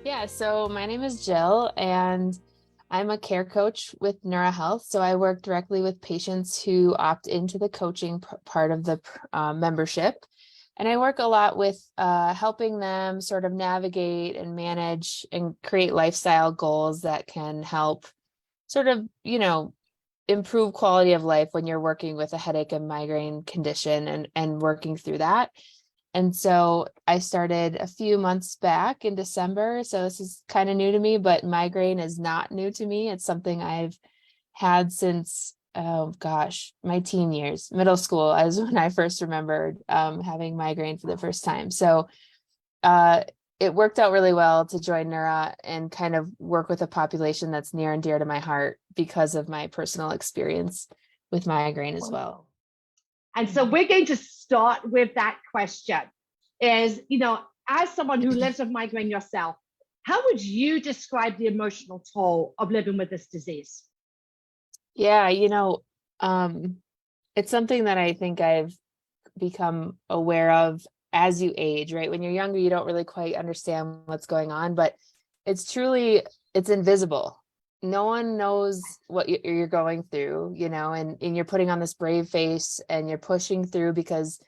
Yeah, so my name is Jill, and I'm a care coach with NeuroHealth. So I work directly with patients who opt into the coaching part of the membership. And I work a lot with helping them sort of navigate and manage and create lifestyle goals that can help sort of, improve quality of life when you're working with a headache and migraine condition and working through that. And so I started a few months back in December. So this is kind of new to me, but migraine is not new to me. It's something I've had since, oh gosh, my teen years. Middle school is when I first remembered having migraine for the first time. So uh, it worked out really well to join Neura and kind of work with a population that's near and dear to my heart because of my personal experience with migraine as well. And so we're going to start with that question is, as someone who lives with migraine yourself, how would you describe the emotional toll of living with this disease? Yeah, it's something that I think I've become aware of as you age, right? When you're younger, you don't really quite understand what's going on, but it's invisible. No one knows what you're going through, and you're putting on this brave face and you're pushing through because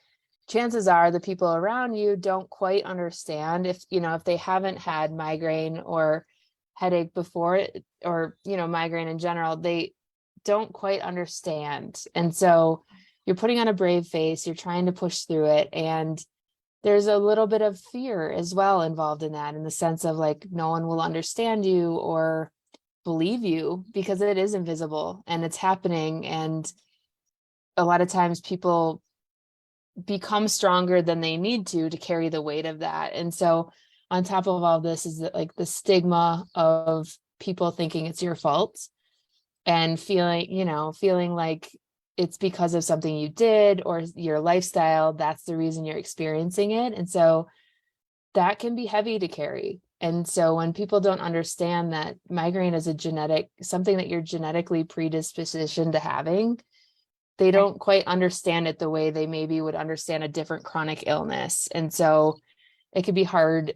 chances are the people around you don't quite understand if they haven't had migraine or headache before, or, migraine in general, they don't quite understand. And so you're putting on a brave face, you're trying to push through it. And there's a little bit of fear as well involved in that, in the sense of like, no one will understand you or believe you because it is invisible and it's happening. And a lot of times people become stronger than they need to carry the weight of that. And so on top of all this is that, like, the stigma of people thinking it's your fault and feeling like it's because of something you did or your lifestyle, that's the reason you're experiencing it. And so that can be heavy to carry. And so when people don't understand that migraine is something that you're genetically predispositioned to having, they don't quite understand it the way they maybe would understand a different chronic illness. And so it could be hard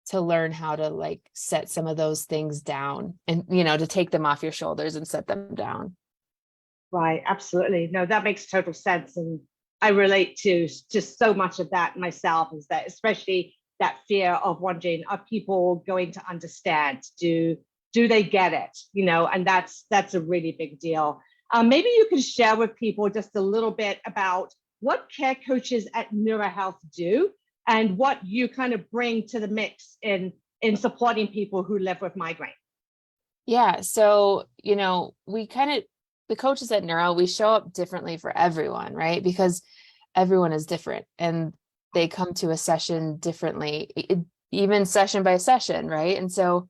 to learn how to like set some of those things down and, to take them off your shoulders and set them down. Right, absolutely. No, that makes total sense. And I relate to just so much of that myself, is that especially that fear of wondering, are people going to understand? Do they get it? And that's a really big deal. Maybe you can share with people just a little bit about what care coaches at NeuroHealth do and what you kind of bring to the mix in supporting people who live with migraine. Yeah. So, the coaches at Neuro, we show up differently for everyone, right? Because everyone is different and they come to a session differently, even session by session, right? And so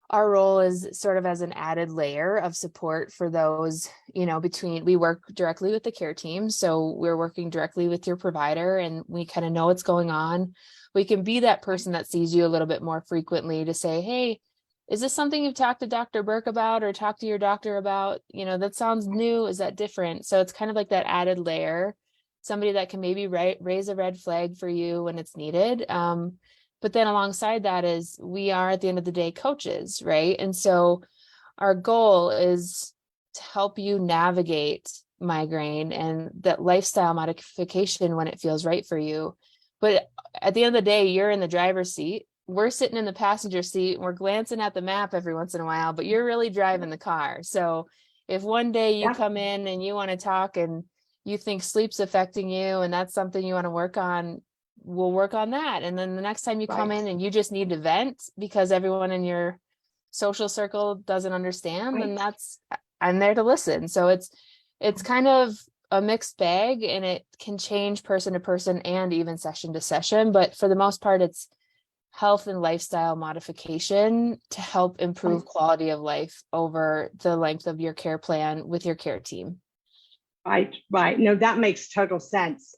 our role is sort of as an added layer of support for those, we work directly with the care team. So we're working directly with your provider and we kind of know what's going on. We can be that person that sees you a little bit more frequently to say, hey, is this something you've talked to Dr. Burke about or talked to your doctor about? That sounds new. Is that different? So it's kind of like that added layer, somebody that can maybe raise a red flag for you when it's needed. But then alongside that is we are at the end of the day coaches, right? And so our goal is to help you navigate migraine and that lifestyle modification when it feels right for you. But at the end of the day, you're in the driver's seat. We're sitting in the passenger seat and we're glancing at the map every once in a while, but you're really driving the car. So if one day you come in and you want to talk and you think sleep's affecting you and that's something you want to work on, we'll work on that. And then the next time you come in and you just need to vent because everyone in your social circle doesn't understand, then I'm there to listen. So it's kind of a mixed bag and it can change person to person and even session to session. But for the most part, it's health and lifestyle modification to help improve quality of life over the length of your care plan with your care team. Right. No, that makes total sense.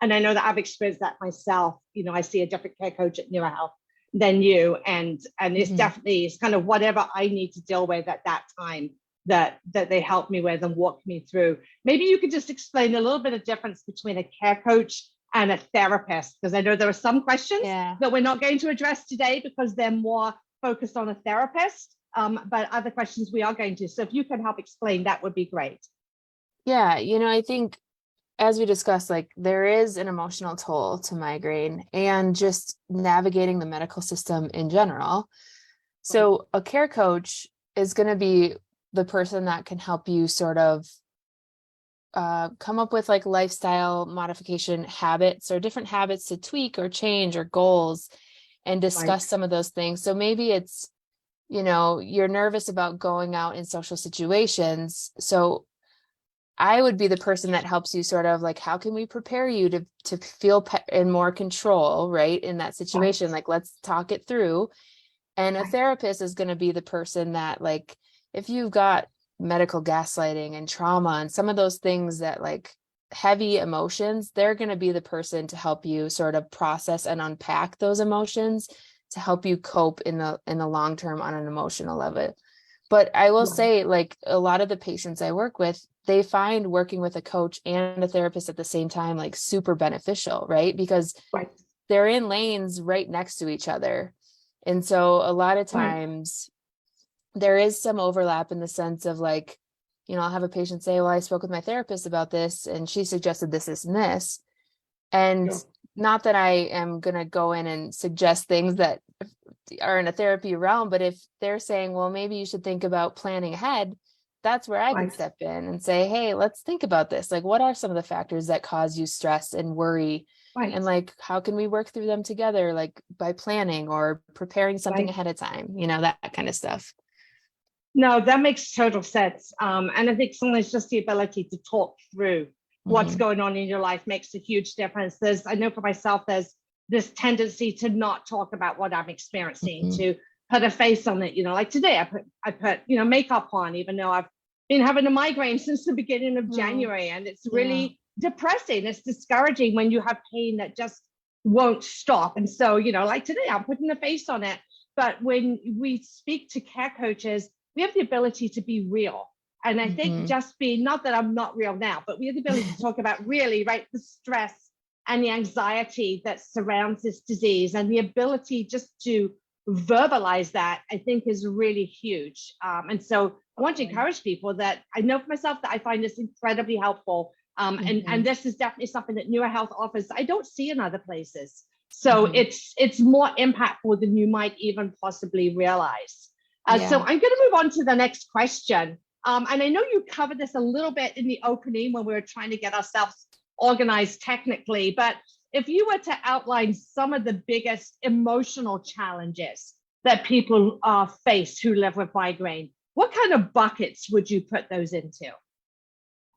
And I know that I've experienced that myself. I see a different care coach at NeuroHealth than you, and it's definitely, it's kind of whatever I need to deal with at that time that they help me with and walk me through. Maybe you could just explain a little bit of difference between a care coach and a therapist, because I know there are some questions that we're not going to address today because they're more focused on a therapist, but other questions we are going to. So if you can help explain, that would be great. Yeah, I think as we discussed, like there is an emotional toll to migraine and just navigating the medical system in general. So a care coach is going to be the person that can help you sort of come up with like lifestyle modification habits or different habits to tweak or change or goals and discuss some of those things. So maybe it's, you're nervous about going out in social situations. So I would be the person that helps you sort of like, how can we prepare you to feel in more control, right? In that situation, like, let's talk it through. And a therapist is going to be the person that, like, if you've got medical gaslighting and trauma and some of those things that like heavy emotions, they're going to be the person to help you sort of process and unpack those emotions to help you cope in the long term on an emotional level. But I will say, like, a lot of the patients I work with, they find working with a coach and a therapist at the same time, like, super beneficial, right? Because they're in lanes right next to each other. And so a lot of times there is some overlap in the sense of like, I'll have a patient say, well, I spoke with my therapist about this and she suggested this, this, and this. And not that I am going to go in and suggest things that are in a therapy realm, but if they're saying, well, maybe you should think about planning ahead, that's where I could step in and say, hey, let's think about this. Like, what are some of the factors that cause you stress and worry? And like, how can we work through them together? Like by planning or preparing something ahead of time, that kind of stuff. No, that makes total sense. And I think sometimes just the ability to talk through what's going on in your life makes a huge difference. I know for myself, there's this tendency to not talk about what I'm experiencing, to put a face on it. Like today, I put makeup on, even though I've been having a migraine since the beginning of January, and it's really depressing. It's discouraging when you have pain that just won't stop. And so, like today, I'm putting a face on it. But when we speak to care coaches, we have the ability to be real. And I think just being, not that I'm not real now, but we have the ability to talk about really, the stress and the anxiety that surrounds this disease, and the ability just to verbalize that, I think, is really huge. And so I want to encourage people that I know for myself that I find this incredibly helpful. And this is definitely something that NeuroHealth offers I don't see in other places. So it's more impactful than you might even possibly realize. So I'm going to move on to the next question. And I know you covered this a little bit in the opening when we were trying to get ourselves organized technically, but if you were to outline some of the biggest emotional challenges that people face who live with migraine, what kind of buckets would you put those into?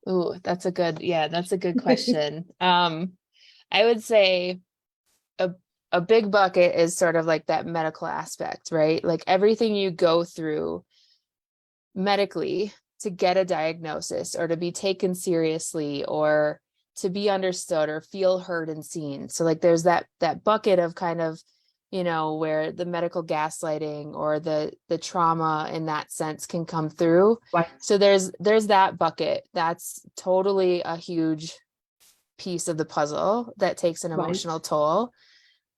Ooh, that's a good question. I would say a big bucket is sort of like that medical aspect, right? Like everything you go through medically to get a diagnosis or to be taken seriously or to be understood or feel heard and seen. So like there's that bucket of kind of, where the medical gaslighting or the trauma in that sense can come through. So there's that bucket. That's totally a huge piece of the puzzle that takes an emotional toll.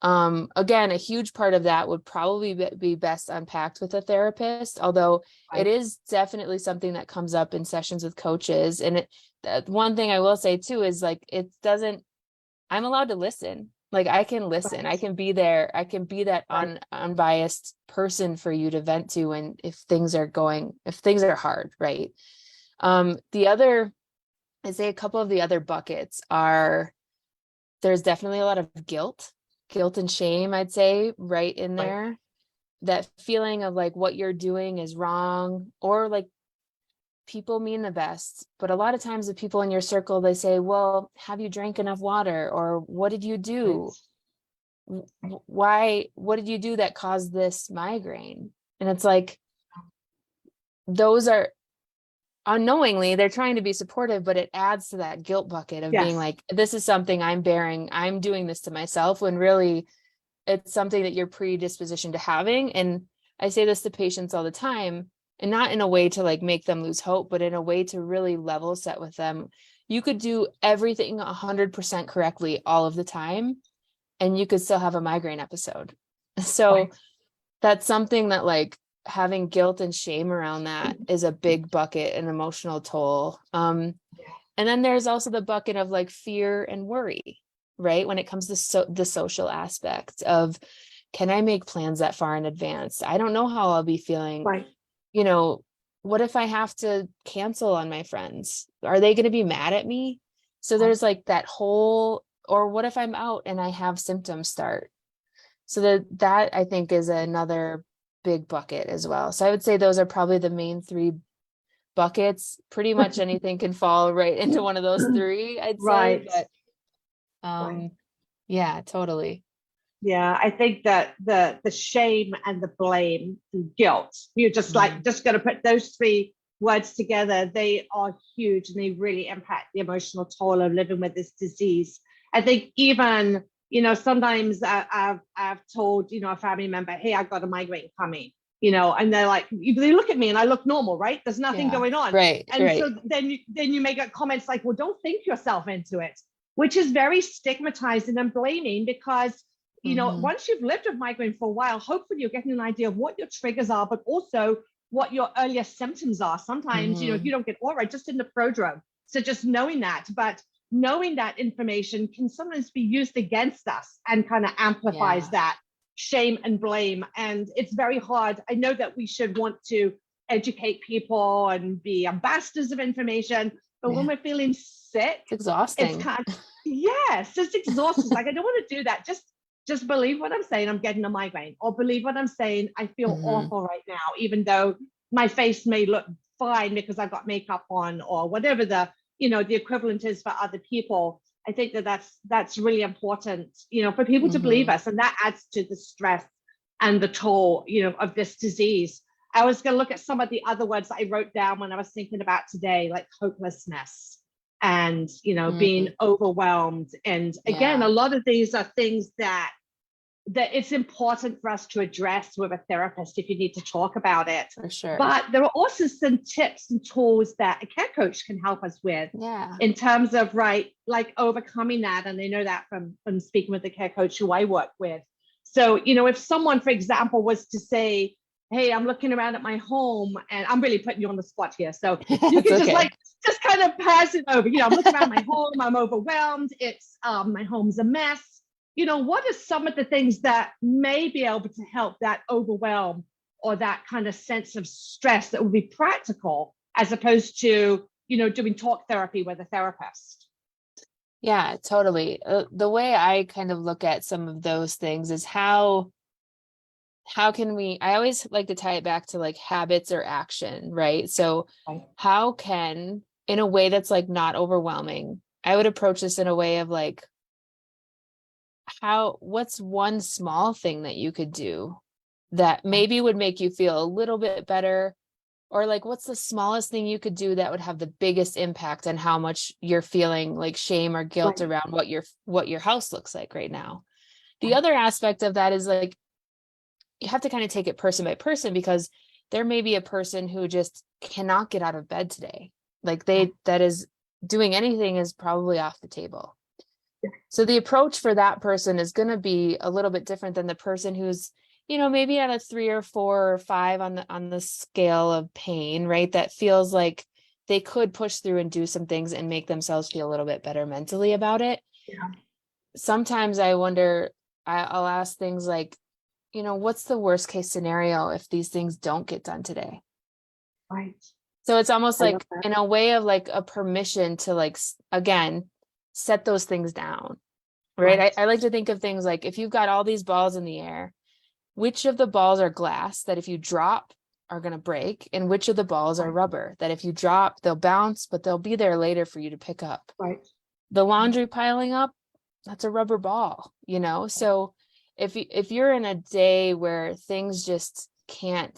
Again, a huge part of that would probably be best unpacked with a therapist, although it is definitely something that comes up in sessions with coaches. And one thing I will say too is like, I'm allowed to listen. Like I can listen, I can be there. I can be that unbiased person for you to vent to. And if things are hard, right? I'd say a couple of the other buckets are, there's definitely a lot of guilt and shame, I'd say, right in there. That feeling of like what you're doing is wrong, or like people mean the best, but a lot of times the people in your circle, they say, well, have you drank enough water? Or what did you do? What did you do that caused this migraine? And it's like, those are unknowingly, they're trying to be supportive, but it adds to that guilt bucket of being like, this is something I'm bearing. I'm doing this to myself, when really it's something that you're predispositioned to having. And I say this to patients all the time, and not in a way to like make them lose hope, but in a way to really level set with them. You could do everything 100% correctly all of the time, and you could still have a migraine episode. So that's something that like having guilt and shame around that is a big bucket, an emotional toll. And then there's also the bucket of like fear and worry, right? When it comes to the social aspect of, can I make plans that far in advance? I don't know how I'll be feeling. Right. You know, what if I have to cancel on my friends? Are they going to be mad at me? So there's like that whole, or what if I'm out and I have symptoms start? So that I think is another big bucket as well. So I would say those are probably the main three buckets. Pretty much anything can fall right into one of those three, I'd say. Right. But Right. yeah, totally. Yeah, I think that the shame and the blame and guilt, you're just like just going to put those three words together. They are huge and they really impact the emotional toll of living with this disease. I think even, sometimes I've told, a family member, hey, I've got a migraine coming, and they're like, they look at me and I look normal, right? There's nothing Yeah. going on. Right. And right. so then you make comments like, well, don't think yourself into it, which is very stigmatizing and blaming because once you've lived with migraine for a while, hopefully you're getting an idea of what your triggers are, but also what your earlier symptoms are. Sometimes, if you don't get all right, just in the prodrome. So just knowing that, but knowing that information can sometimes be used against us and kind of amplifies that shame and blame. And it's very hard. I know that we should want to educate people and be ambassadors of information, but when we're feeling sick, it's exhausting. It's kind of, yes, it's exhausting. Like, I don't want to do that. Just believe what I'm saying, I'm getting a migraine, or believe what I'm saying, I feel awful right now, even though my face may look fine because I've got makeup on, or whatever the equivalent is for other people. I think that's really important, for people to believe us, and that adds to the stress and the toll, of this disease. I was going to look at some of the other words that I wrote down when I was thinking about today, like hopelessness and, being overwhelmed. And again, a lot of these are things that it's important for us to address with a therapist if you need to talk about it. For sure. But there are also some tips and tools that a care coach can help us with in terms of, like overcoming that. And I know that from speaking with the care coach who I work with. So, if someone, for example, was to say, hey, I'm looking around at my home, and I'm really putting you on the spot here. So you can just kind of pass it over. I'm looking around my home, I'm overwhelmed. It's my home's a mess. What are some of the things that may be able to help that overwhelm or that kind of sense of stress that would be practical as opposed to, doing talk therapy with a therapist? Yeah, totally. The way I kind of look at some of those things is how can we, I always like to tie it back to like habits or action, right? So how can, in a way that's like not overwhelming, I would approach this in a way of like, what's one small thing that you could do that maybe would make you feel a little bit better? Or like, what's the smallest thing you could do that would have the biggest impact on how much you're feeling like shame or guilt around what your house looks like right now? The other aspect of that is like, you have to kind of take it person by person, because there may be a person who just cannot get out of bed today. Like that is doing anything is probably off the table. So the approach for that person is going to be a little bit different than the person who's, maybe at a 3 or 4 or 5 on the scale of pain, right? That feels like they could push through and do some things and make themselves feel a little bit better mentally about it. Sometimes I wonder, I'll ask things like, what's the worst case scenario if these things don't get done today? Right. So it's almost like in a way of like a permission to like, again, set those things down, right? I like to think of things like, if you've got all these balls in the air, which of the balls are glass that if you drop are going to break, and which of the balls are rubber that if you drop, they'll bounce, but they'll be there later for you to pick up. The laundry piling up, that's a rubber ball, So if you're in a day where things just can't,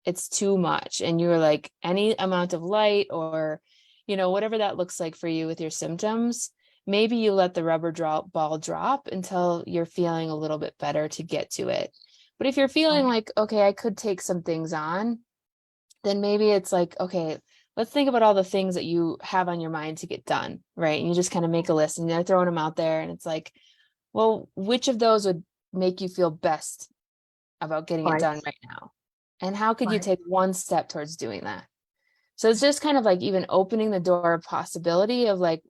it's too much, and you're like, any amount of light or, whatever that looks like for you with your symptoms, maybe you let the rubber ball drop until you're feeling a little bit better to get to it. But if you're feeling like, okay, I could take some things on, then maybe it's like, okay, let's think about all the things that you have on your mind to get done, right? And you just kind of make a list and they're throwing them out there. And it's like, well, which of those would make you feel best about getting it Right. done right now? And how could you Right. take one step towards doing that? So it's just kind of like even opening the door of possibility of like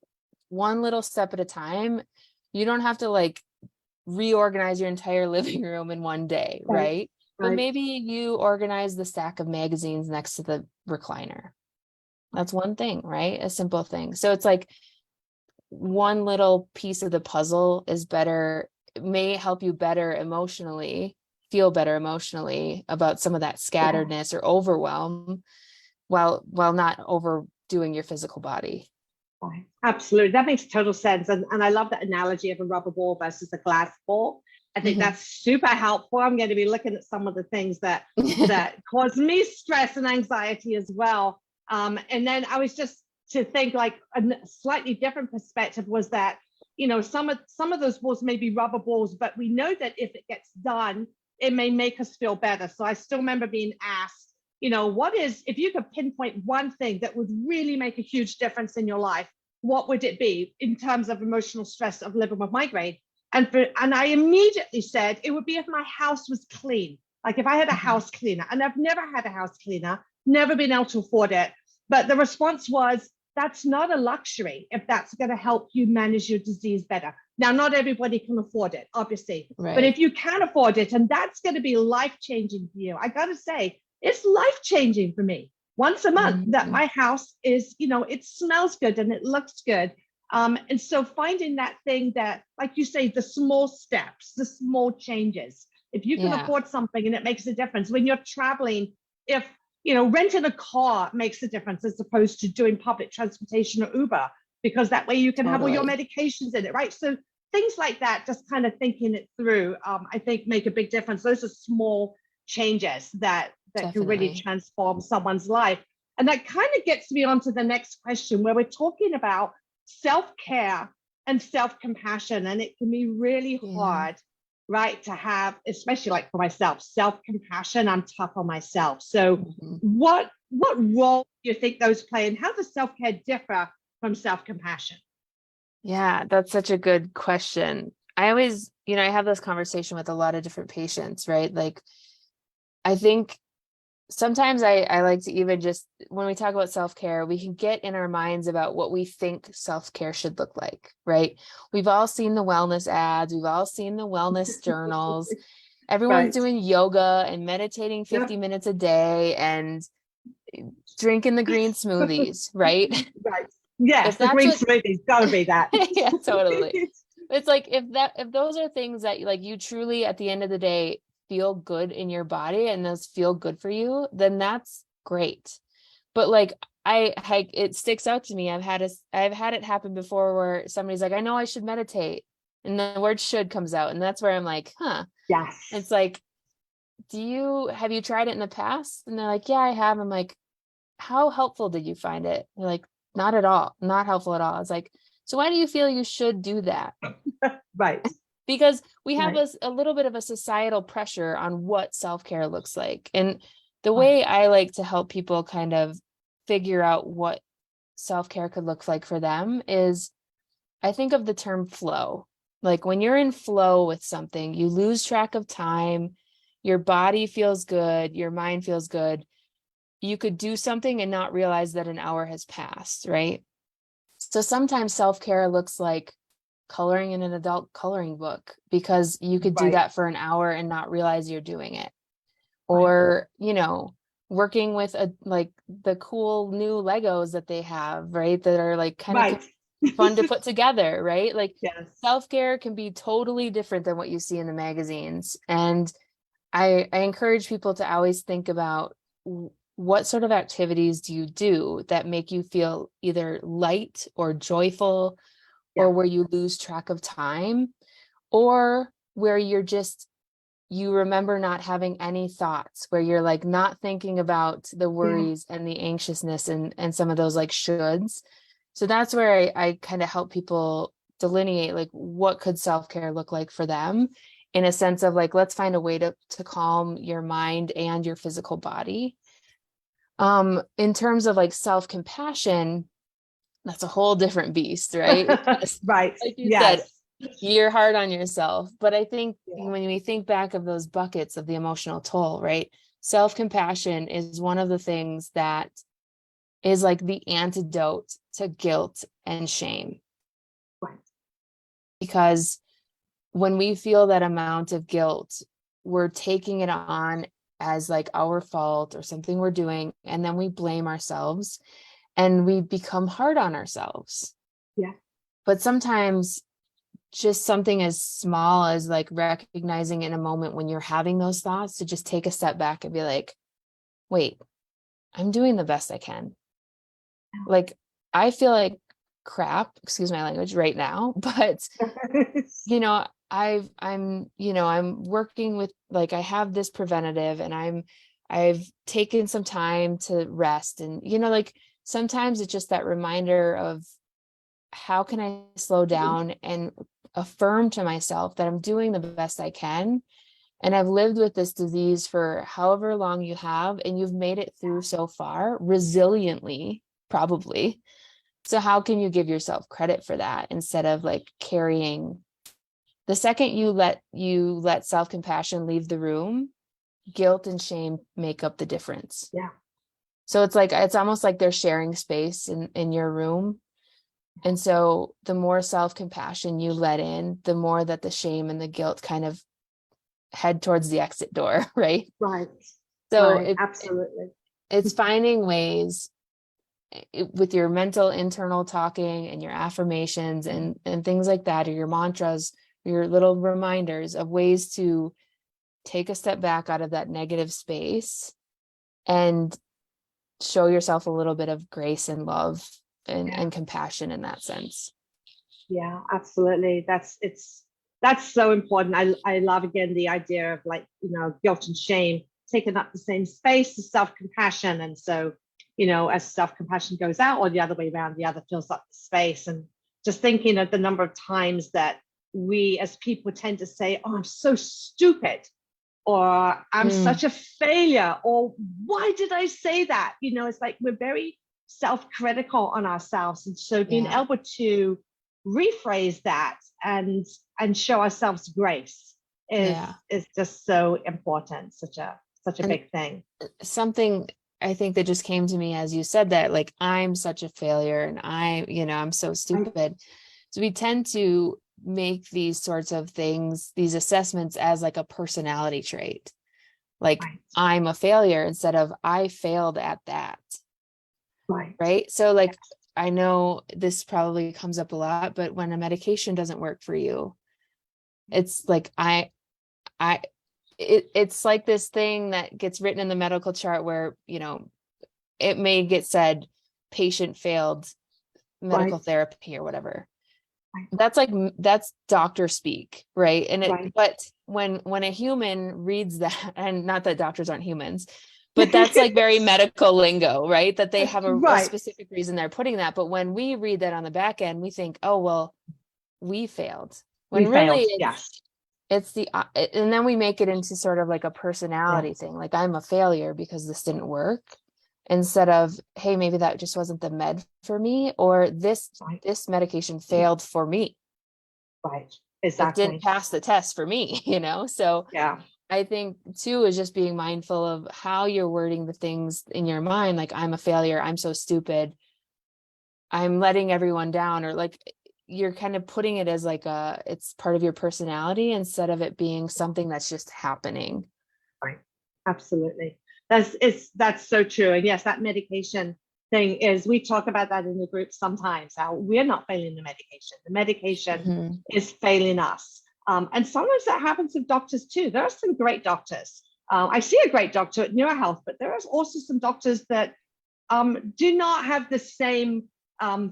one little step at a time. You don't have to like reorganize your entire living room in one day, Right. right? But Right. maybe you organize the stack of magazines next to the recliner. That's one thing, right? A simple thing. So it's like one little piece of the puzzle is better, it may help you better emotionally, feel better emotionally about some of that Yeah. scatteredness or overwhelm while not overdoing your physical body. Right. Absolutely. That makes total sense. And I love that analogy of a rubber ball versus a glass ball. I think Mhm. that's super helpful. I'm going to be looking at some of the things that cause me stress and anxiety as well. And then I was just to think like a slightly different perspective was that, some of those balls may be rubber balls, but we know that if it gets done, it may make us feel better. So I still remember being asked, what is, if you could pinpoint one thing that would really make a huge difference in your life, what would it be in terms of emotional stress of living with migraine? And I immediately said it would be if my house was clean. Like if I had a house cleaner, and I've never had a house cleaner, never been able to afford it. But the response was, that's not a luxury if that's going to help you manage your disease better. Now, not everybody can afford it, obviously. But Right. if you can afford it, and that's going to be life-changing for you, I got to say, it's life-changing for me. Once a month, that Mhm. my house is, it smells good and it looks good. And so finding that thing that, like you say, the small steps, the small changes, if you can Yeah, afford something and it makes a difference when you're traveling, if, renting a car makes a difference as opposed to doing public transportation or Uber, because that way you can have all your totally. medications in it, right? So things like that, just kind of thinking it through, I think make a big difference. Those are small changes that can really Definitely. transform someone's life. And that kind of gets me on to the next question where we're talking about self-care and self-compassion. And it can be really Yeah. hard, right, to have, especially like for myself, self-compassion. I'm tough on myself. So Mhm. what role do you think those play, and how does self-care differ from self-compassion? Yeah, that's such a good question. I always, I have this conversation with a lot of different patients, right? Like, I think sometimes I like to even just, when we talk about self-care, we can get in our minds about what we think self-care should look like, right? We've all seen the wellness ads, we've all seen the wellness journals. Everyone's Right. doing yoga and meditating 50 Yep. minutes a day and drinking the green smoothies, right? Right. Yes, If the that's green what, smoothie's got to be that. yeah, totally. It's like if those are things that like you truly at the end of the day feel good in your body and those feel good for you, then that's great. But like it sticks out to me. I've had it happen before where somebody's like, I know I should meditate. And the word should comes out. And that's where I'm like, huh. Yes. It's like, have you tried it in the past? And they're like, yeah, I have. I'm like, how helpful did you find it? They're like, not at all, not helpful at all. It's like, so why do you feel you should do that? Right. Because we have Right. a little bit of a societal pressure on what self-care looks like. And the Right. way I like to help people kind of figure out what self-care could look like for them is I think of the term flow. Like when you're in flow with something, you lose track of time, your body feels good, your mind feels good. You could do something and not realize that an hour has passed, right? So sometimes self-care looks like coloring in an adult coloring book because you could do Right. that for an hour and not realize you're doing it. Right. Or, working with like the cool new Legos that they have, right? That are like kind of Right. fun to put together, right? Like Yes. self-care can be totally different than what you see in the magazines. And I encourage people to always think about what sort of activities do you do that make you feel either light or joyful, Yeah. or where you lose track of time, or where you remember not having any thoughts, where you're like not thinking about the Yeah. worries and the anxiousness and some of those like shoulds. So that's where I kind of help people delineate like what could self-care look like for them, in a sense of like, let's find a way to calm your mind and your physical body. In terms of like self-compassion, that's a whole different beast, right? Because Right. like you said, Yes. you're hard on yourself. But I think Yeah. when we think back of those buckets of the emotional toll, right? Self-compassion is one of the things that is like the antidote to guilt and shame. Right. Because when we feel that amount of guilt, we're taking it on as like our fault or something we're doing, and then we blame ourselves and we become hard on ourselves. Yeah. But sometimes just something as small as like recognizing in a moment when you're having those thoughts to just take a step back and be like, wait, I'm doing the best I can. Like, I feel like crap, excuse my language right now, but you know, I'm working with, like, I have this preventative and I've taken some time to rest. And, like, sometimes it's just that reminder of how can I slow down and affirm to myself that I'm doing the best I can. And I've lived with this disease for however long you have, and you've made it through so far resiliently, probably. So how can you give yourself credit for that instead of like carrying? The second you let self-compassion leave the room, guilt and shame make up the difference. Yeah. So it's almost like they're sharing space in your room. And so the more self-compassion you let in, the more that the shame and the guilt kind of head towards the exit door, right? Right. So Right. Absolutely. it's finding ways with your mental internal talking and your affirmations and things like that, or your mantras, your little reminders of ways to take a step back out of that negative space and show yourself a little bit of grace and love and compassion in that sense. Yeah, absolutely. That's so important. I love again the idea of, like, guilt and shame taking up the same space as self-compassion. And so, as self-compassion goes out, or the other way around, the other fills up the space. And just thinking of the number of times that we as people tend to say, oh, I'm so stupid, or I'm such a failure, or why did I say that? It's like we're very self-critical on ourselves. And so being able to rephrase that and show ourselves grace is just so important. Such a big thing. Something I think that just came to me as you said that, like, I'm such a failure and I'm so stupid. So we tend to make these sorts of things, these assessments, as like a personality trait. Like, I'm a failure instead of I failed at that. Right. So like, I know this probably comes up a lot, but when a medication doesn't work for you, it's like it's like this thing that gets written in the medical chart where, it may get said patient failed medical therapy or whatever. That's doctor speak, right? And but when a human reads that, and not that doctors aren't humans, but that's like very medical lingo, right? That they have a specific reason they're putting that. But when we read that on the back end, we think, oh, well, we failed. When really it's the, and then we make it into sort of like a personality thing. Like, I'm a failure because this didn't work, instead of, hey, maybe that just wasn't the med for me, or this medication failed for me. Right. Exactly. It didn't pass the test for me, So I think too is just being mindful of how you're wording the things in your mind. Like, I'm a failure, I'm so stupid, I'm letting everyone down, or like you're kind of putting it as like it's part of your personality instead of it being something that's just happening. Right. Absolutely. That's so true. And yes, that medication thing is, we talk about that in the group sometimes, how we're not failing the medication is failing us. And sometimes that happens with doctors too. There are some great doctors. I see a great doctor at NeuroHealth, but there are also some doctors that do not have the same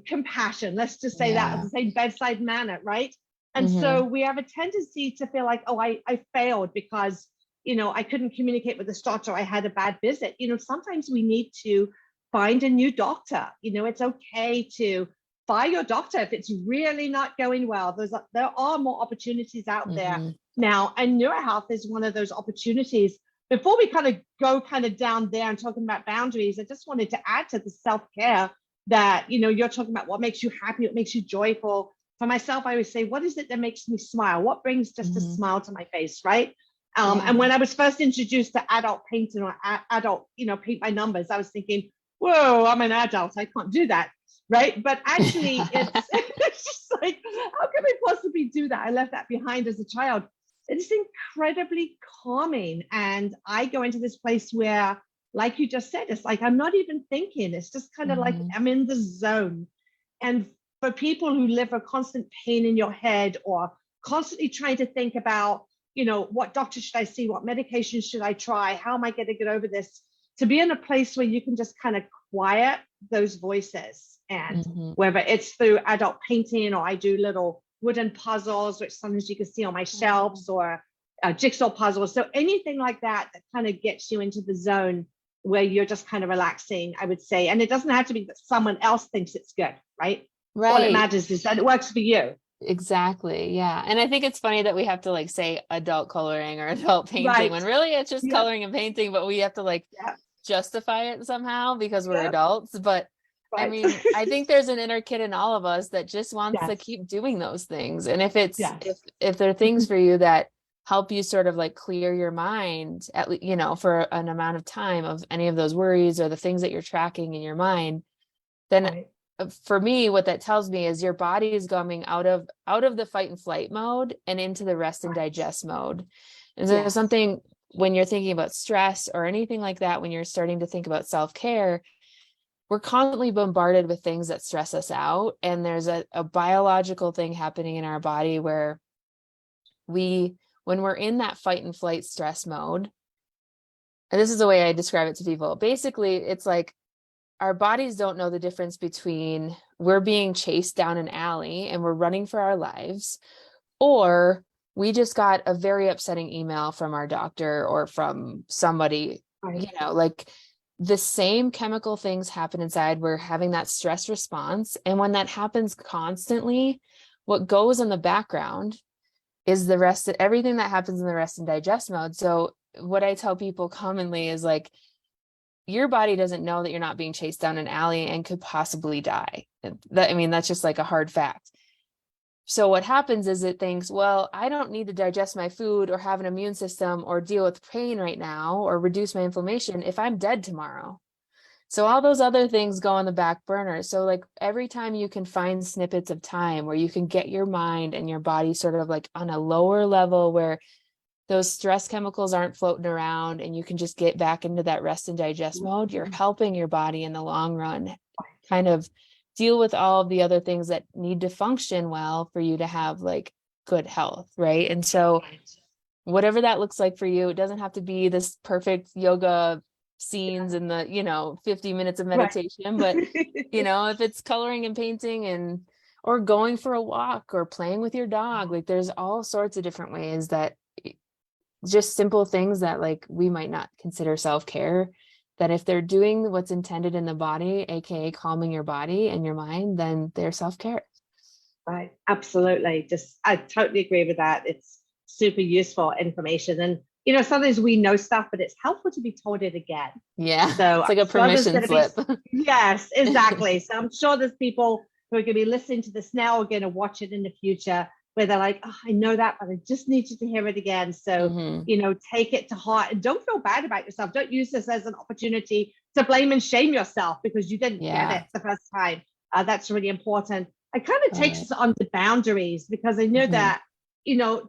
compassion, let's just say that, the same bedside manner, right? And so we have a tendency to feel like, oh, I failed because, I couldn't communicate with this doctor, I had a bad visit. Sometimes we need to find a new doctor. It's okay to fire your doctor if it's really not going well. There are more opportunities out there now, and NeuroHealth is one of those opportunities. Before we go down there and talking about boundaries, I just wanted to add to the self-care that, you're talking about what makes you happy, what makes you joyful. for myself, I always say, what is it that makes me smile? What brings just a smile to my face, right? And when I was first introduced to adult painting or adult, paint by numbers, I was thinking, whoa, I'm an adult. I can't do that. Right. But actually, it's just like, how can I possibly do that? I left that behind as a child. It's incredibly calming. And I go into this place where, like you just said, it's like I'm not even thinking. It's just kind of like I'm in the zone. And for people who live a constant pain in your head or constantly trying to think about, what doctor should I see? What medication should I try? How am I going to get over this? To be in a place where you can just kind of quiet those voices, and whether it's through adult painting, or I do little wooden puzzles, which sometimes you can see on my shelves, or jigsaw puzzles. So anything like that kind of gets you into the zone where you're just kind of relaxing, I would say. And it doesn't have to be that someone else thinks it's good, right? Right. All it matters is that it works for you. Exactly. Yeah. And I think it's funny that we have to say adult coloring or adult painting when really it's just coloring and painting, but we have to justify it somehow because we're adults. But I mean, I think there's an inner kid in all of us that just wants to keep doing those things. And if it's, if there are things for you that help you sort of clear your mind at for an amount of time of any of those worries or the things that you're tracking in your mind, then for me, what that tells me is your body is coming out of the fight and flight mode and into the rest and digest mode. And so there's something when you're thinking about stress or anything like that, when you're starting to think about self-care, we're constantly bombarded with things that stress us out. And there's a biological thing happening in our body where when we're in that fight and flight stress mode, and this is the way I describe it to people, basically it's like our bodies don't know the difference between we're being chased down an alley and we're running for our lives, or we just got a very upsetting email from our doctor or from somebody, the same chemical things happen inside. We're having that stress response. And when that happens constantly, what goes in the background is everything that happens in the rest and digest mode. So what I tell people commonly is your body doesn't know that you're not being chased down an alley and could possibly die. That's just a hard fact. So what happens is it thinks, well, I don't need to digest my food or have an immune system or deal with pain right now or reduce my inflammation if I'm dead tomorrow. So all those other things go on the back burner. So every time you can find snippets of time where you can get your mind and your body sort of on a lower level where those stress chemicals aren't floating around and you can just get back into that rest and digest mode, you're helping your body in the long run kind of deal with all of the other things that need to function well for you to have good health, right? And so whatever that looks like for you, it doesn't have to be this perfect yoga scenes in the 50 minutes of meditation, but if it's coloring and painting or going for a walk or playing with your dog, there's all sorts of different ways that just simple things that we might not consider self-care, that if they're doing what's intended in the body, aka calming your body and your mind, then they're self-care. Right. Absolutely. I totally agree with that. It's super useful information. And sometimes we know stuff, but it's helpful to be told it again. Yeah. So it's like a permission slip. Yes, exactly. So I'm sure there's people who are going to be listening to this now or going to watch it in the future where they're like, oh, I know that, but I just need you to hear it again. So, take it to heart and don't feel bad about yourself. Don't use this as an opportunity to blame and shame yourself because you didn't get it the first time. That's really important. It kind of takes us on to boundaries because I know that,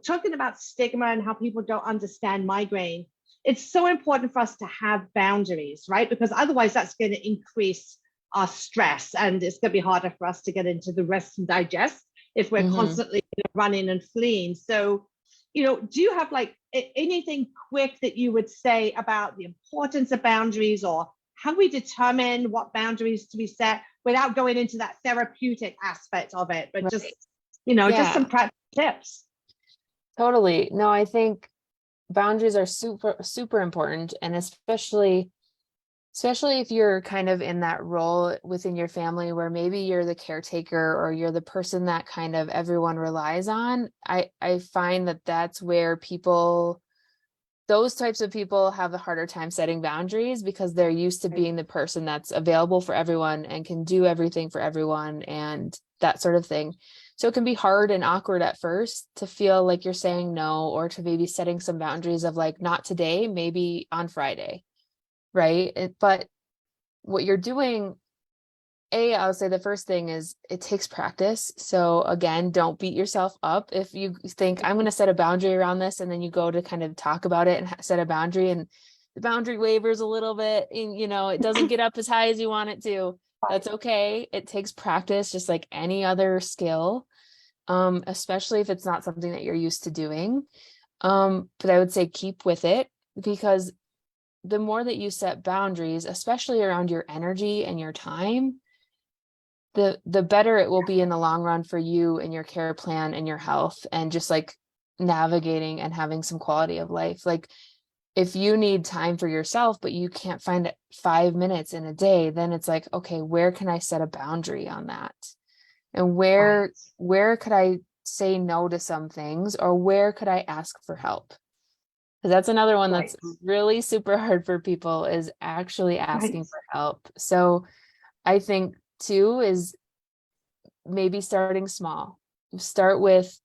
talking about stigma and how people don't understand migraine, it's so important for us to have boundaries, right? Because otherwise that's going to increase our stress and it's going to be harder for us to get into the rest and digest if we're constantly running and fleeing. So, do you have anything quick that you would say about the importance of boundaries or how we determine what boundaries to be set without going into that therapeutic aspect of it, but just, just some practical tips? Totally. No, I think boundaries are super, super important. And especially if you're kind of in that role within your family where maybe you're the caretaker or you're the person that kind of everyone relies on. I find that that's where those types of people have a harder time setting boundaries because they're used to being the person that's available for everyone and can do everything for everyone and that sort of thing. So it can be hard and awkward at first to feel like you're saying no, or to maybe setting some boundaries of like, not today, maybe on Friday, right? But what you're doing, I'll say the first thing is it takes practice. So again, don't beat yourself up if you think I'm going to set a boundary around this, and then you go to kind of talk about it and set a boundary, and the boundary wavers a little bit, and it doesn't get up as high as you want it to. That's okay. It takes practice, just like any other skill, especially if it's not something that you're used to doing. But I would say keep with it, because the more that you set boundaries, especially around your energy and your time, the better it will be in the long run for you and your care plan and your health, and just like navigating and having some quality of life. Like if you need time for yourself, but you can't find 5 minutes in a day, then it's like, okay, where can I set a boundary on that? And where could I say no to some things, or where could I ask for help? Because that's another one that's really super hard for people, is actually asking for help. So I think too is maybe starting small. Start with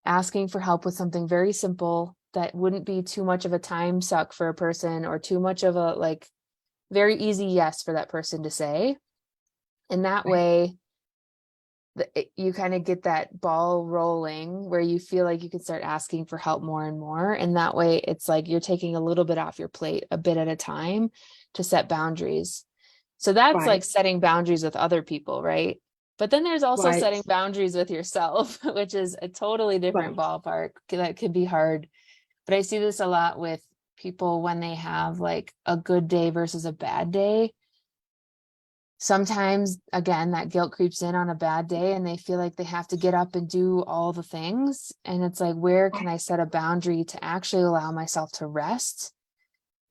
asking for help with something very simple that wouldn't be too much of a time suck for a person, or too much of a like very easy yes for that person to say. And that way you kind of get that ball rolling where you feel like you can start asking for help more and more. And that way it's like you're taking a little bit off your plate a bit at a time to set boundaries. So that's like setting boundaries with other people, right? But then there's also setting boundaries with yourself, which is a totally different ballpark that could be hard. But I see this a lot with people when they have like a good day versus a bad day. Sometimes, again, that guilt creeps in on a bad day, and they feel like they have to get up and do all the things. And it's like, where can I set a boundary to actually allow myself to rest?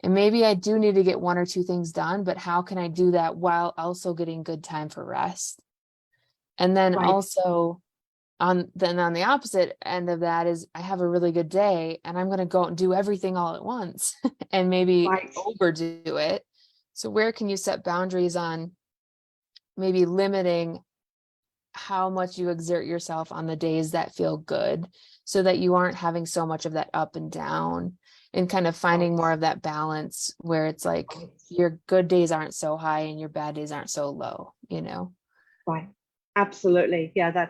And maybe I do need to get one or two things done, but how can I do that while also getting good time for rest? And then also on the opposite end of that is I have a really good day and I'm going to go and do everything all at once and maybe overdo it. So where can you set boundaries on maybe limiting how much you exert yourself on the days that feel good, so that you aren't having so much of that up and down, and kind of finding more of that balance where it's like your good days aren't so high and your bad days aren't so low, Right. Absolutely. Yeah,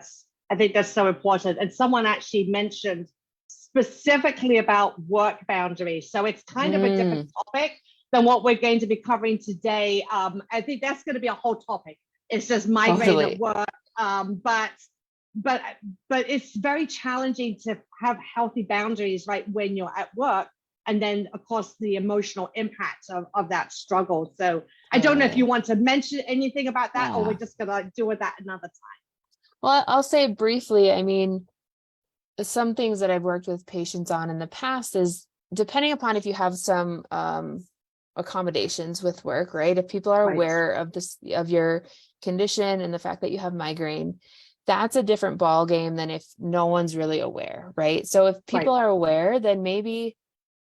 I think that's so important. And someone actually mentioned specifically about work boundaries. So it's kind of a different topic than what we're going to be covering today. I think that's going to be a whole topic. It's just migraine at work. But it's very challenging to have healthy boundaries right when you're at work. And then, of course, the emotional impact of that struggle. So I don't know if you want to mention anything about that, or we're just going to do with that another time. Well, I'll say briefly, I mean, some things that I've worked with patients on in the past is depending upon if you have some accommodations with work, right? If people are aware of this, of your condition and the fact that you have migraine, that's a different ball game than if no one's really aware, right? So if people are aware, then maybe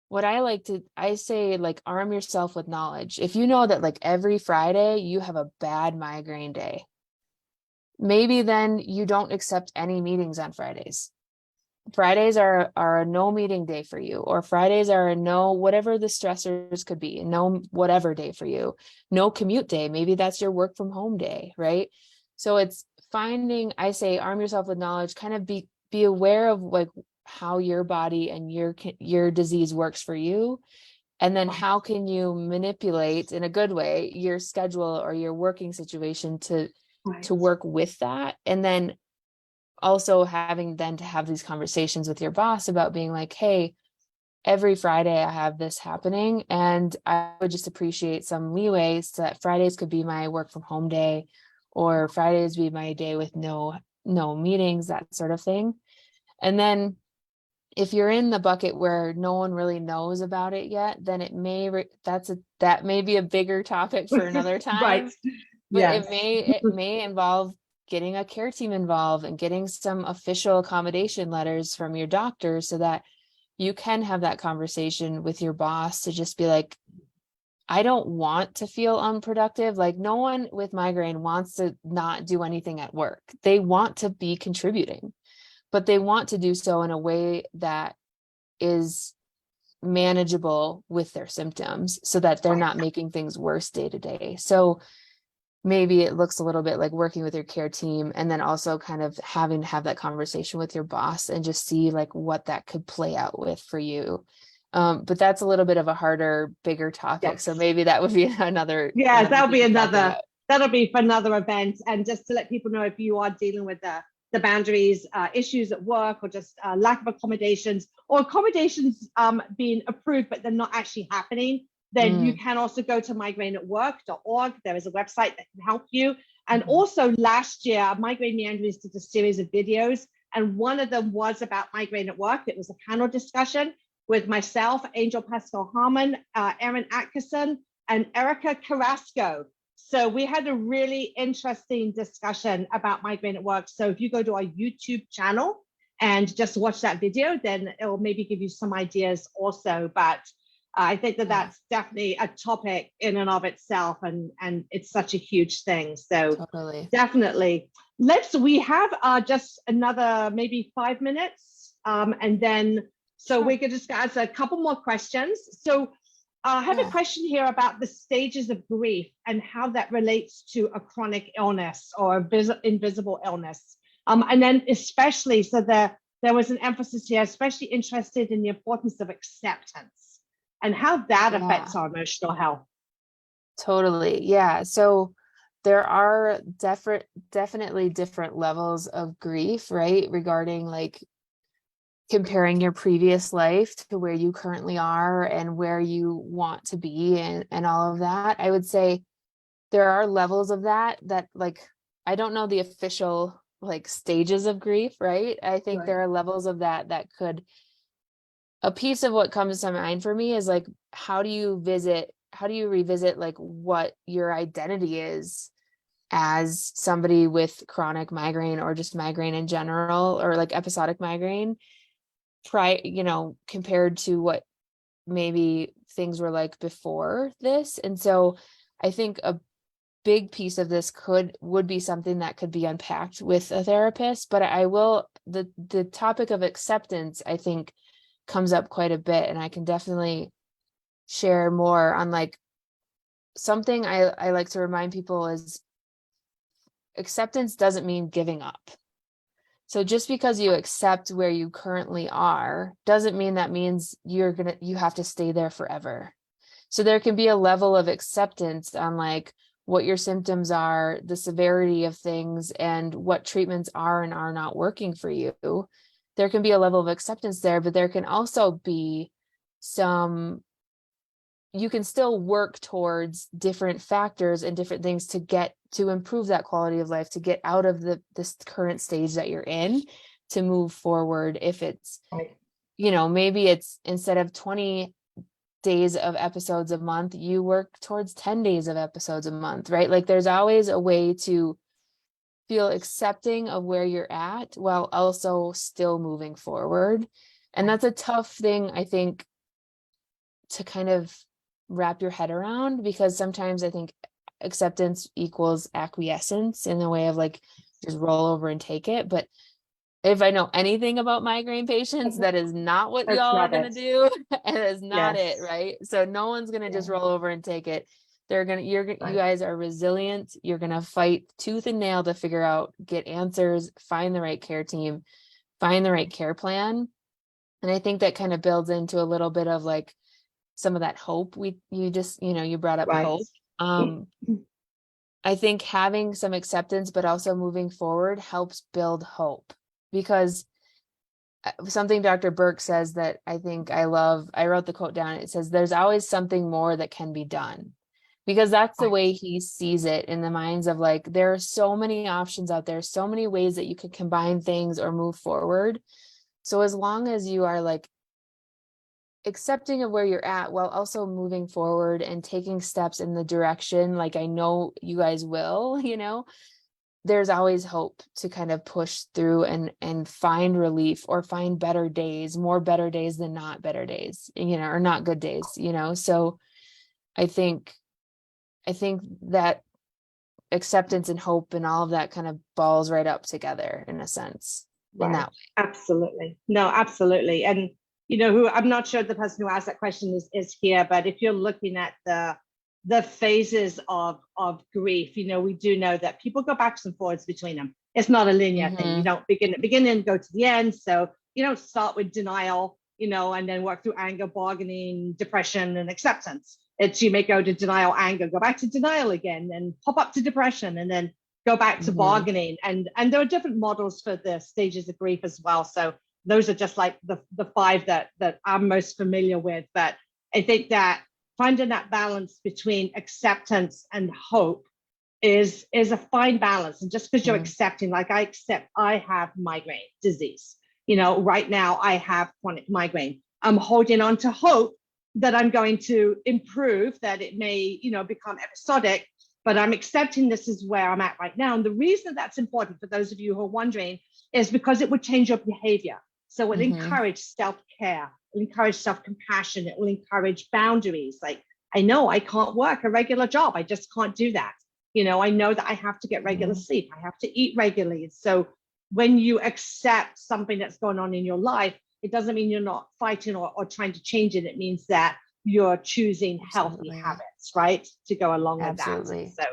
what I say, like, arm yourself with knowledge. If you know that like every Friday you have a bad migraine day, maybe then you don't accept any meetings on Fridays. Fridays are a no meeting day for you, or Fridays are a no, whatever the stressors could be, no whatever day for you, no commute day. Maybe that's your work from home day, right? So it's finding, I say, arm yourself with knowledge, kind of be aware of like how your body and your disease works for you. And then how can you manipulate in a good way your schedule or your working situation to work with that. And then also having then to have these conversations with your boss about being like, hey, every Friday I have this happening, and I would just appreciate some leeway so that Fridays could be my work from home day, or Fridays be my day with no meetings, that sort of thing. And then if you're in the bucket where no one really knows about it yet, then it may that may be a bigger topic for another time. But it may involve getting a care team involved and getting some official accommodation letters from your doctor so that you can have that conversation with your boss to just be like, I don't want to feel unproductive. Like no one with migraine wants to not do anything at work. They want to be contributing, but they want to do so in a way that is manageable with their symptoms so that they're Right. not making things worse day to day. So maybe it looks a little bit like working with your care team and then also kind of having to have that conversation with your boss and just see like what that could play out with for you. But that's a little bit of a harder, bigger topic. So Yes. maybe that would be another Yes, that'll thing be to talk another, about. that'll be for another event. And just to let people know, if you are dealing with the boundaries, issues at work, or just lack of accommodations, or accommodations being approved, but they're not actually happening, then you Mm, can also go to migraineatwork.org. There is a website that can help you. And mhm. also last year, Migraine Meanderings did a series of videos, and one of them was about migraine at work. It was a panel discussion with myself, Angel Pascal Harmon, Erin Atkinson, and Erica Carrasco. So we had a really interesting discussion about migraine at work. So if you go to our YouTube channel and just watch that video, then it will maybe give you some ideas also. But I think that Yeah, that's definitely a topic in and of itself, and it's such a huge thing. So totally. definitely, we have just another maybe 5 minutes, and then so Sure. we could just ask a couple more questions. So I have a Yeah. question here about the stages of grief and how that relates to a chronic illness or invisible illness. And then especially, so there was an emphasis here, especially interested in the importance of acceptance and how that Yeah. affects our emotional health. Totally. Yeah. So there are definitely different levels of grief, right? Regarding like comparing your previous life to where you currently are and where you want to be and all of that. I would say there are levels of that like I don't know the official like stages of grief, right? I think Right. there are levels of that could a piece of what comes to mind for me is like how do you revisit like what your identity is as somebody with chronic migraine or just migraine in general or like episodic migraine compared to what maybe things were like before this. And so I think a big piece of this would be something that could be unpacked with a therapist, but I will the topic of acceptance I think comes up quite a bit, and I can definitely share more on like something I like to remind people is acceptance doesn't mean giving up. So just because you accept where you currently are doesn't mean that means you have to stay there forever. So there can be a level of acceptance on like what your symptoms are, the severity of things, and what treatments are and are not working for you. There can be a level of acceptance there, but there can also be some you can still work towards different factors and different things to improve that quality of life, to get out of this current stage that you're in, to move forward. If it's, Right. maybe it's instead of 20 days of episodes a month, you work towards 10 days of episodes a month, right? Like there's always a way to feel accepting of where you're at while also still moving forward. And Right. that's a tough thing, I think, to kind of wrap your head around, because sometimes I think acceptance equals acquiescence in the way of like just roll over and take it. But if I know anything about migraine patients, that is not what That's y'all are not going to it. do. And it's not it, Yes. right? So no one's going to just Yeah. roll over and take it. You Right. guys are resilient. You're going to fight tooth and nail to figure out, get answers, find the right care team, find the right care plan. And I think that kind of builds into a little bit of like some of that hope you brought up Right. hope. I think having some acceptance but also moving forward helps build hope, because something Dr. Burke says that I think I love, I wrote the quote down. It says there's always something more that can be done, because that's the Right. way he sees it in the minds of like there are so many options out there, so many ways that you could combine things or move forward. So as long as you are like accepting of where you're at while also moving forward and taking steps in the direction, like I know you guys will, there's always hope to kind of push through and find relief or find better days, more better days than not better days, or not good days. So I think that acceptance and hope and all of that kind of balls right up together in a sense, in Right. that Absolutely. No, absolutely. And who I'm not sure the person who asked that question is here, but if you're looking at the phases of grief, we do know that people go backwards and forwards between them. It's not a linear way. thing. You don't begin at the beginning and go to the end. So you don't start with denial, and then work through anger, bargaining, depression, and acceptance. It's you may go to denial, anger, go back to denial again, and pop up to depression, and then go back to bargaining. And there are different models for the stages of grief as well. So those are just like the five that I'm most familiar with. But I think that finding that balance between acceptance and hope is a fine balance. And just because you're accepting, like I accept I have migraine disease, right now I have chronic migraine. I'm holding on to hope that I'm going to improve, that it may, become episodic, but I'm accepting this is where I'm at right now. And the reason that's important for those of you who are wondering is because it would change your behavior. So it will encourage self-care, it will encourage self-compassion, it will encourage boundaries. Like, I know I can't work a regular job. I just can't do that. I know that I have to get regular sleep. I have to eat regularly. So when you accept something that's going on in your life, it doesn't mean you're not fighting or trying to change it. It means that you're choosing healthy habits, right, to go along with that. So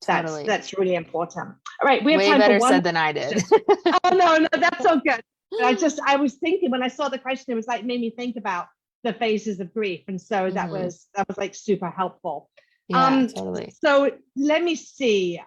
that's really important. All right, we have way time better for one said than I did. Oh no, that's so good. I was thinking when I saw the question, it was like made me think about the phases of grief, and so that was like super helpful. Yeah, totally. So let me see.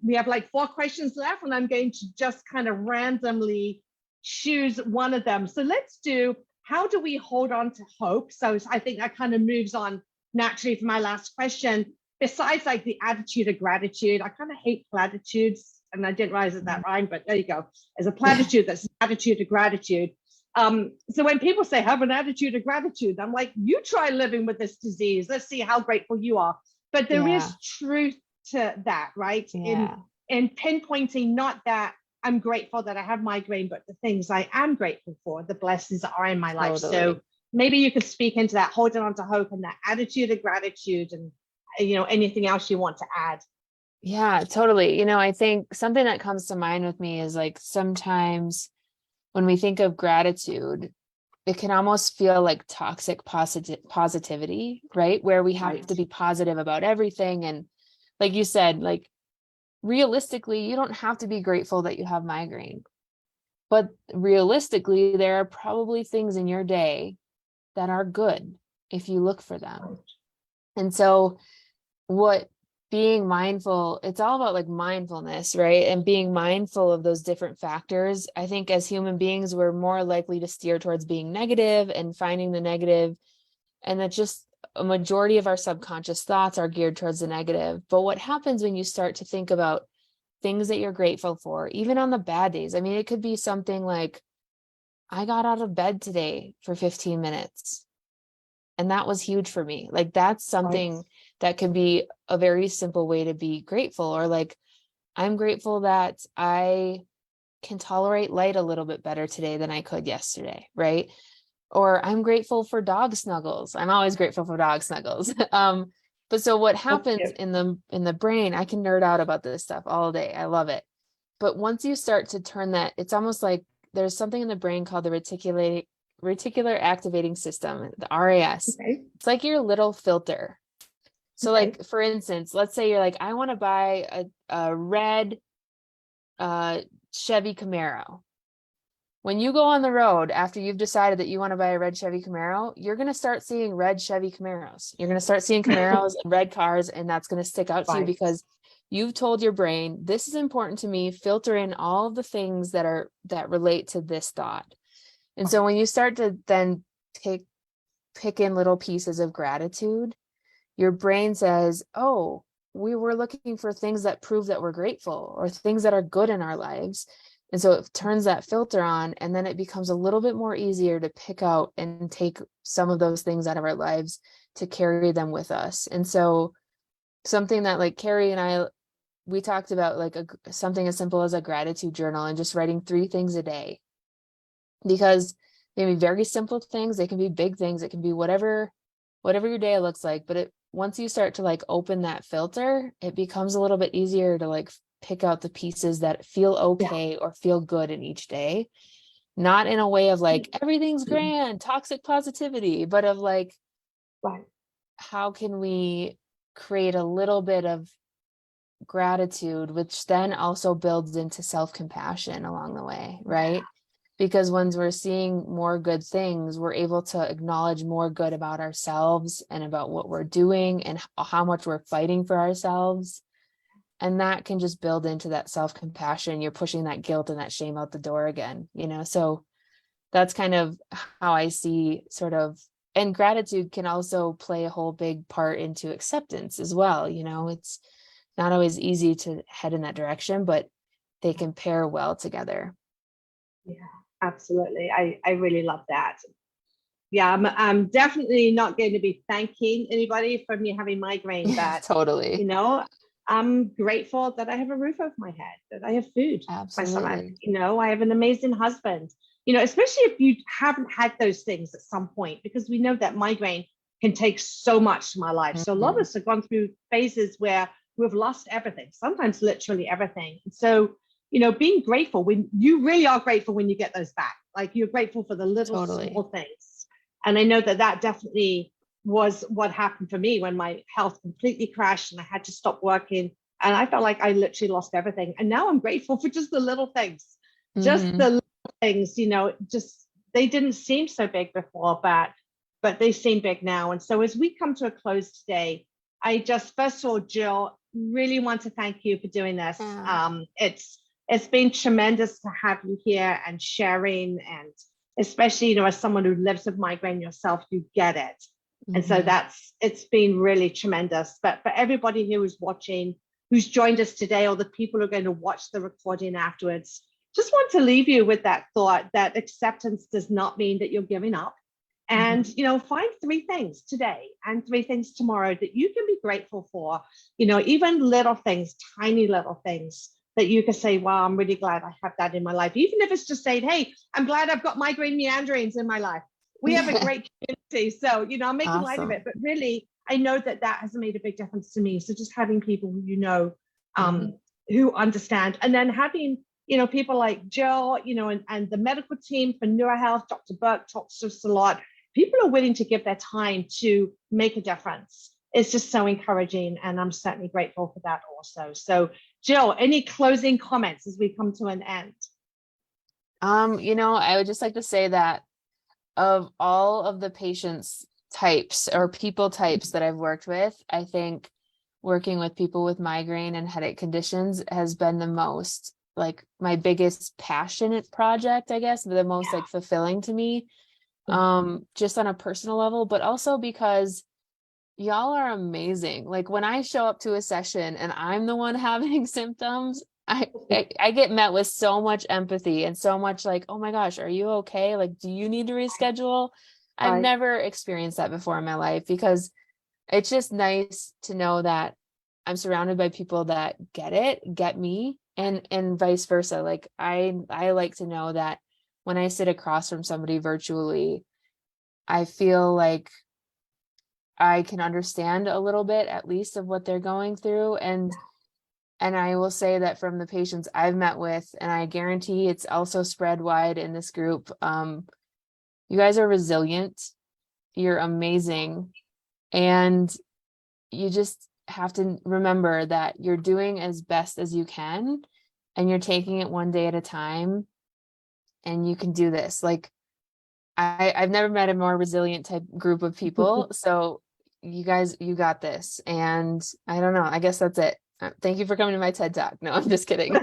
We have like 4 questions left, and I'm going to just kind of randomly choose one of them. So let's do, how do we hold on to hope? So I think that kind of moves on naturally for my last question. Besides like the attitude of gratitude, I kind of hate platitudes, and I didn't realize that rhymed, but there you go. There's a platitude that's an attitude of gratitude. So when people say have an attitude of gratitude, I'm like, you try living with this disease. Let's see how grateful you are. But there is truth to that, right? In pinpointing not that I'm grateful that I have migraine, but the things I am grateful for, the blessings that are in my life. So maybe you could speak into that, holding on to hope and that attitude of gratitude, and anything else you want to add. Yeah, totally. I think something that comes to mind with me is like sometimes when we think of gratitude, it can almost feel like toxic positivity, right? Where we have to be positive about everything. And like you said, like realistically, you don't have to be grateful that you have migraine. But realistically, there are probably things in your day that are good if you look for them. And so being mindful, it's all about like mindfulness, right? And being mindful of those different factors. I think as human beings, we're more likely to steer towards being negative and finding the negative. And that just a majority of our subconscious thoughts are geared towards the negative. But what happens when you start to think about things that you're grateful for, even on the bad days? I mean, it could be something like, I got out of bed today for 15 minutes. And that was huge for me. Like that's something that could be a very simple way to be grateful. Or like, I'm grateful that I can tolerate light a little bit better today than I could yesterday, right? Or I'm grateful for dog snuggles. I'm always grateful for dog snuggles. But so what happens in the brain, I can nerd out about this stuff all day. I love it. But once you start to turn that, it's almost like there's something in the brain called the reticular activating system, the RAS. It's like your little filter. So like, for instance, let's say you're like, I want to buy a red Chevy Camaro. When you go on the road, after you've decided that you want to buy a red Chevy Camaro, you're going to start seeing red Chevy Camaros. You're going to start seeing Camaros and red cars, and that's going to stick out to you because you've told your brain, this is important to me, filter in all of the things that relate to this thought. And so when you start to then pick in little pieces of gratitude, your brain says, oh, we were looking for things that prove that we're grateful or things that are good in our lives. And so it turns that filter on, and then it becomes a little bit more easier to pick out and take some of those things out of our lives to carry them with us. And so something that like Carrie and I, we talked about like something as simple as a gratitude journal and just writing 3 things a day, because they can be very simple things. They can be big things. It can be whatever your day looks like, but once you start to like open that filter, it becomes a little bit easier to like pick out the pieces that feel Yeah. okay or feel good in each day. Not in a way of like everything's grand, toxic positivity, but of like, Right. how can we create a little bit of gratitude, which then also builds into self-compassion along the way, right? Because once we're seeing more good things, we're able to acknowledge more good about ourselves and about what we're doing and how much we're fighting for ourselves. And that can just build into that self-compassion. You're pushing that guilt and that shame out the door again, you know? So that's kind of how I see sort of, and gratitude can also play a whole big part into acceptance as well. You know, it's not always easy to head in that direction, but they can pair well together. Yeah, absolutely. I really love that. Yeah, I'm definitely not going to be thanking anybody for me having migraine, but Totally. I'm grateful that I have a roof over my head, that I have food, my stomach, Absolutely. I have an amazing husband, especially if you haven't had those things at some point, because we know that migraine can take so much from our life. So a lot of Mhm. us have gone through phases where we've lost everything, sometimes literally everything. So, being grateful, when you really are grateful when you get those back, like you're grateful for the little Totally. small things. And I know that definitely was what happened for me when my health completely crashed and I had to stop working. And I felt like I literally lost everything. And now I'm grateful for just the little things, just Hmm. the little things, just they didn't seem so big before, but they seem big now. And so as we come to a close today, I just, first of all, Jill, really want to thank you for doing this. Yeah. It's been tremendous to have you here and sharing, and especially, as someone who lives with migraine yourself, you get it. And so Hmm. it's been really tremendous. But for everybody who is watching, who's joined us today, or the people who are going to watch the recording afterwards, just want to leave you with that thought that acceptance does not mean that you're giving up. And, Hmm. find 3 things today and 3 things tomorrow that you can be grateful for, even little things, tiny little things that you can say, wow, I'm really glad I have that in my life. Even if it's just saying, hey, I'm glad I've got migraine meanderings in my life. We have a great community. So, I'm making light of it, Awesome. but really, I know that has made a big difference to me. So just having people who Hmm. who understand, and then having, people like Jill, and the medical team for NeuroHealth, Dr. Burke talks to us a lot. People are willing to give their time to make a difference. It's just so encouraging, and I'm certainly grateful for that also. So, Jill, any closing comments as we come to an end? I would just like to say that of all of the patients types or people types that I've worked with, I think working with people with migraine and headache conditions has been the most like my biggest passionate project, I guess, the most like fulfilling to me, Yeah. just on a personal level, but also because y'all are amazing. Like when I show up to a session and I'm the one having symptoms, I get met with so much empathy and so much like, oh my gosh, are you okay? Like, do you need to reschedule? I've Right. never experienced that before in my life because it's just nice to know that I'm surrounded by people that get it, get me, and vice versa. Like I like to know that when I sit across from somebody virtually, I feel like I can understand a little bit at least of what they're going through. And I will say that from the patients I've met with, and I guarantee it's also spread wide in this group, you guys are resilient, you're amazing, and you just have to remember that you're doing as best as you can, and you're taking it one day at a time, and you can do this. Like I've never met a more resilient type group of people. So you guys, you got this. And I don't know, I guess that's it. Thank you for coming to my TED Talk. No, I'm just kidding.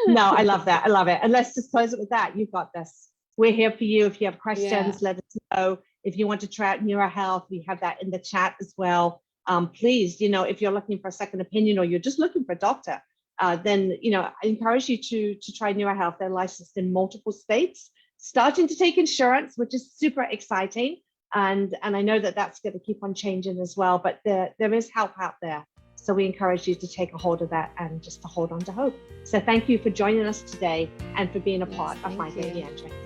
No, I love that. I love it. And let's just close it with that. You've got this. We're here for you. If you have Yeah. questions, let us know. If you want to try out NeuroHealth, we have that in the chat as well. Please, if you're looking for a second opinion or you're just looking for a doctor, then I encourage you to try NeuroHealth. They're licensed in multiple states, starting to take insurance, which is super exciting. And I know that that's going to keep on changing as well. But there is help out there. So we encourage you to take a hold of that and just to hold on to hope. So thank you for joining us today and for being a part of Thank Migraine you. Meandering.